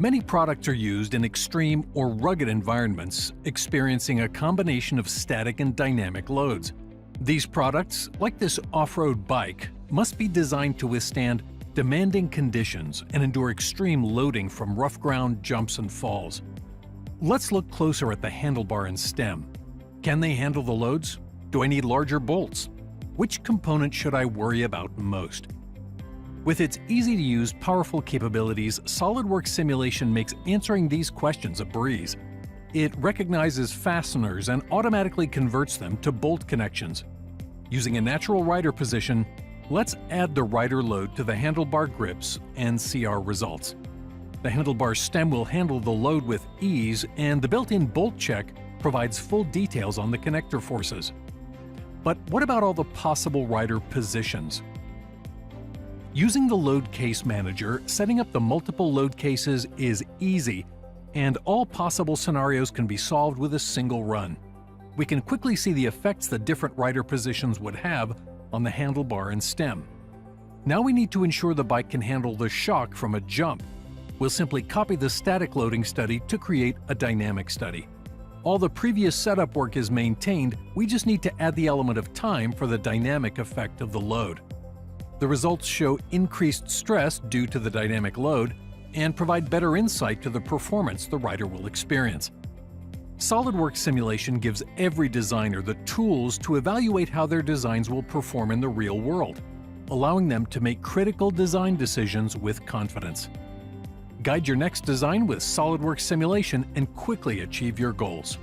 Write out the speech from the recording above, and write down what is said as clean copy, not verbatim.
Many products are used in extreme or rugged environments, experiencing a combination of static and dynamic loads. These products, like this off-road bike, must be designed to withstand demanding conditions and endure extreme loading from rough ground, jumps, and falls. Let's look closer at the handlebar and stem. Can they handle the loads? Do I need larger bolts? Which component should I worry about most? With its easy-to-use, powerful capabilities, SOLIDWORKS simulation makes answering these questions a breeze. It recognizes fasteners and automatically converts them to bolt connections. Using a natural rider position, let's add the rider load to the handlebar grips and see our results. The handlebar stem will handle the load with ease, and the built-in bolt check provides full details on the connector forces. But what about all the possible rider positions? Using the Load Case Manager, setting up the multiple load cases is easy, and all possible scenarios can be solved with a single run. We can quickly see the effects the different rider positions would have on the handlebar and stem. Now we need to ensure the bike can handle the shock from a jump. We'll simply copy the static loading study to create a dynamic study. All the previous setup work is maintained, we just need to add the element of time for the dynamic effect of the load. The results show increased stress due to the dynamic load and provide better insight to the performance the rider will experience. SOLIDWORKS simulation gives every designer the tools to evaluate how their designs will perform in the real world, allowing them to make critical design decisions with confidence. Guide your next design with SOLIDWORKS simulation and quickly achieve your goals.